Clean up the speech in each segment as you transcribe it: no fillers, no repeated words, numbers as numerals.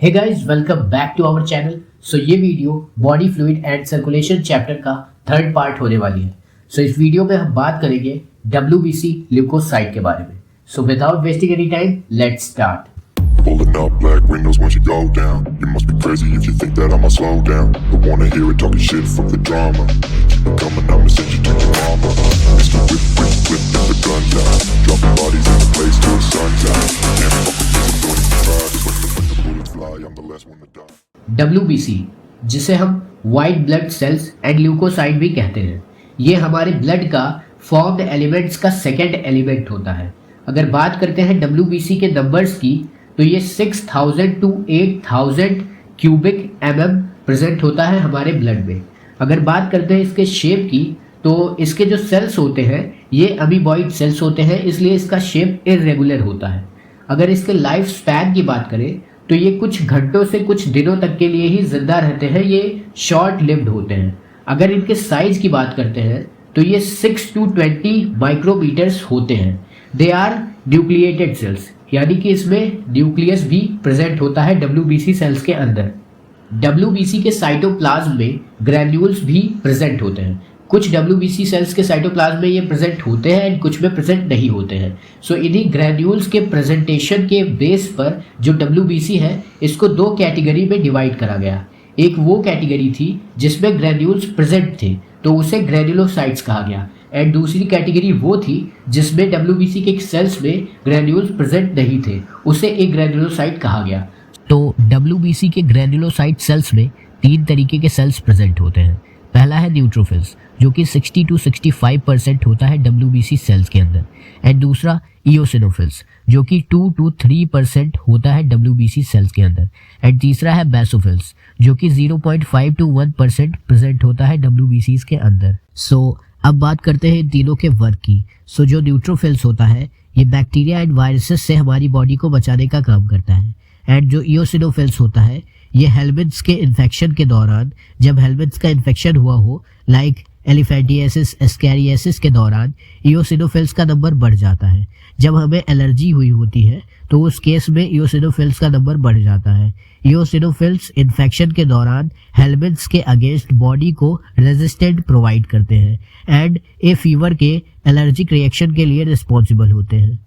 Hey guys, welcome back to our channel. So ये video body fluid and circulation chapter का third part होने वाली है। सो इस वीडियो में हम बात करेंगे WBC ल्यूकोसाइट के बारे में। So without wasting any time, let's start. Pulling up black windows once you go down. You must be crazy if you think that I'ma slow down. Don't wanna hear it talking shit, fuck the drama. Keep it coming, I'ma send you to your mama. Mr. Whip, get the gun down. Dropping bodies in the place till the sun's out. Can't fuck with this, I'm doing it for pride. Just when the bullets fly, I'm the last one to die. WBC, जिसे हम white blood cells and leukocyte भी कहते हैं, ये हमारे blood का formed elements का second element होता है। अगर बात करते हैं WBC के नंबर्स की, तो ये 6000 to 8000 क्यूबिक प्रेजेंट होता है हमारे ब्लड में। अगर बात करते हैं इसके शेप की, तो इसके जो सेल्स होते हैं ये अमीबॉइड सेल्स होते हैं, इसलिए इसका शेप इरेगुलर होता है। अगर इसके लाइफ स्पैन की बात करें तो ये कुछ घंटों से कुछ दिनों तक के लिए ही जिंदा रहते हैं, ये शॉर्ट लिव्ड होते हैं। अगर इनके साइज की बात करते हैं तो ये 6 to 20 माइक्रोमीटर्स होते हैं। दे आर न्यूक्लिएटेड सेल्स, यानी कि इसमें न्यूक्लियस भी प्रेजेंट होता है WBC सेल्स के अंदर। WBC के साइटोप्लाज्म में ग्रैन्यूल्स भी प्रेजेंट होते हैं। कुछ WBC सेल्स के साइटोप्लाज्म में ये प्रेजेंट होते हैं एंड कुछ में प्रेजेंट नहीं होते हैं। सो इन्हीं ग्रैन्यूल्स के प्रेजेंटेशन के बेस पर जो WBC है, इसको दो कैटेगरी में डिवाइड करा गया। एक वो कैटेगरी थी जिसमें ग्रैन्यूल्स प्रेजेंट थे, तो उसे ग्रैन्युलोसाइट्स कहा गया, एंड दूसरी कैटेगरी वो थी जिसमें WBC के सेल्स में ग्रैन्यूल्स प्रेजेंट नहीं थे, उसे एक ग्रैन्युलोसाइट कहा गया। तो WBC के ग्रैन्युलोसाइट सेल्स में तीन तरीके के सेल्स प्रेजेंट होते हैं। पहला है न्यूट्रोफिल्स, जो कि 60 to 65% होता है WBC सेल्स के अंदर, एंड दूसरा इओसिनोफिल्स, जो कि 2 to 3% होता है WBC सेल्स के अंदर, एंड तीसरा है बेसोफिल्स, जो कि 0.5 to 1% प्रेजेंट होता है WBC के अंदर। सो अब बात करते हैं इन तीनों के वर्क की। सो जो न्यूट्रोफिल्स होता है, ये बैक्टीरिया एंड वायरसेस से हमारी बॉडी को बचाने का काम करता है, एंड जो इओसिनोफिल्स होता है, ये हेलमिन्थ्स के इन्फेक्शन के दौरान, जब हेलमिन्थ्स का इन्फेक्शन हुआ हो, लाइक एलिफेंटियासिस, एस्कैरियासिस के दौरान इओसिनोफिल्स का नंबर बढ़ जाता है। जब हमें एलर्जी हुई होती है तो उस केस में इओसिनोफिल्स का नंबर बढ़ जाता है। इओसिनोफिल्स इन्फेक्शन के दौरान हेलमिन्थ्स के अगेंस्ट बॉडी को रेजिस्टेंट प्रोवाइड करते हैं एंड ए फीवर के एलर्जिक रिएक्शन के लिए रिस्पॉन्सिबल होते हैं।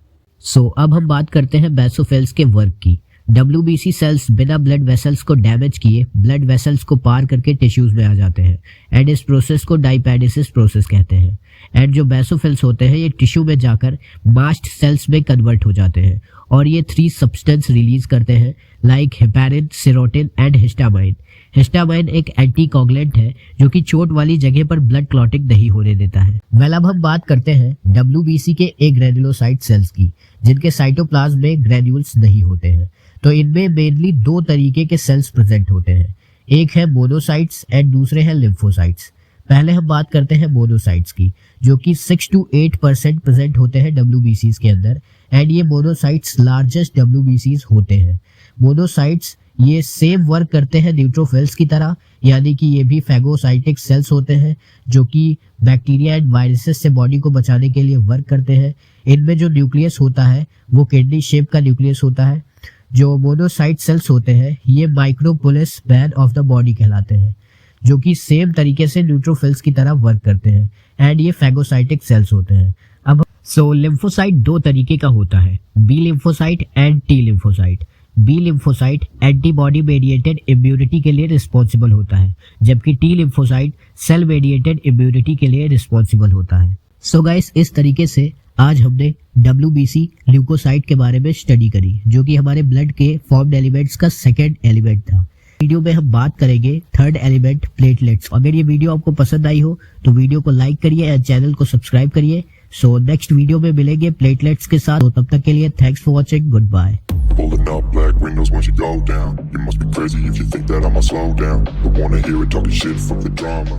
सो अब हम बात करते हैं बेसोफिल्स के वर्क की। WBC सेल्स बिना ब्लड वेसल्स को डैमेज किए ब्लड वेसल्स को पार करके टिश्यूज में आ जाते हैं, एंड इस प्रोसेस को डाइपैडिसिस प्रोसेस कहते हैं। एंड जो बेसोफिल्स होते हैं, ये टिश्यू में जाकर मास्ट सेल्स में कन्वर्ट हो जाते हैं, और ये 3 सब्सटेंस रिलीज करते हैं, like heparin, serotonin and histamine. Histamine एक एंटीकोगुलेंट है जो कि चोट वाली जगह पर ब्लड क्लॉटिंग नहीं होने देता है। अब हम बात करते हैं WBC के एग्रैन्युलोसाइट सेल्स की, जिनके साइटोप्लाज्म में ग्रैन्यूल्स नहीं होते हैं। तो इनमें मेनली दो तरीके के सेल्स प्रेजेंट होते हैं, एक है मोनोसाइट्स एंड दूसरे हैं लिम्फोसाइट्स। पहले हम बात करते हैं मोनोसाइट्स की, जो कि 6 to 8% प्रेजेंट होते हैं WBCs के अंदर, एंड ये मोनोसाइट्स लार्जेस्ट WBCs होते हैं। मोनोसाइट्स ये सेम वर्क करते हैं न्यूट्रोफिल्स की तरह, यानी कि ये भी फैगोसाइटिक सेल्स होते हैं जो कि बैक्टीरिया एंड वायरसेस से बॉडी को बचाने के लिए वर्क करते हैं। इनमें जो न्यूक्लियस होता है वो किडनी शेप का न्यूक्लियस होता है। जो मोनोसाइट सेल्स होते हैं, ये माइक्रोपोलिस बैन ऑफ द बॉडी कहलाते हैं, जो कि सेम तरीके से न्यूट्रोफिल्स की तरह वर्क करते हैं, एंड ये फैगोसाइटिक सेल्स होते हैं। अब लिम्फोसाइट दो तरीके का होता है, B lymphocyte and T lymphocyte. B lymphocyte antibody mediated immunity के लिए रिस्पॉन्सिबल होता है, जबकि T lymphocyte cell mediated immunity के लिए रिस्पॉन्सिबल होता है। सो गाइस, इस तरीके से आज हमने WBC ल्यूकोसाइट के बारे में स्टडी करी, जो कि हमारे ब्लड के फॉर्म्ड एलिमेंट्स का सेकेंड एलिमेंट था। वीडियो में हम बात करेंगे थर्ड एलिमेंट, प्लेटलेट्स। अगर ये वीडियो आपको पसंद आई हो तो वीडियो को लाइक करिए एंड चैनल को सब्सक्राइब करिए। सो नेक्स्ट वीडियो में मिलेंगे प्लेटलेट्स के साथ, तो तब तक के लिए thanks for watching, goodbye. Pulling up black windows once you go down. You must be crazy if you think that I'ma slow down. Don't wanna hear it talking shit, fuck the drama.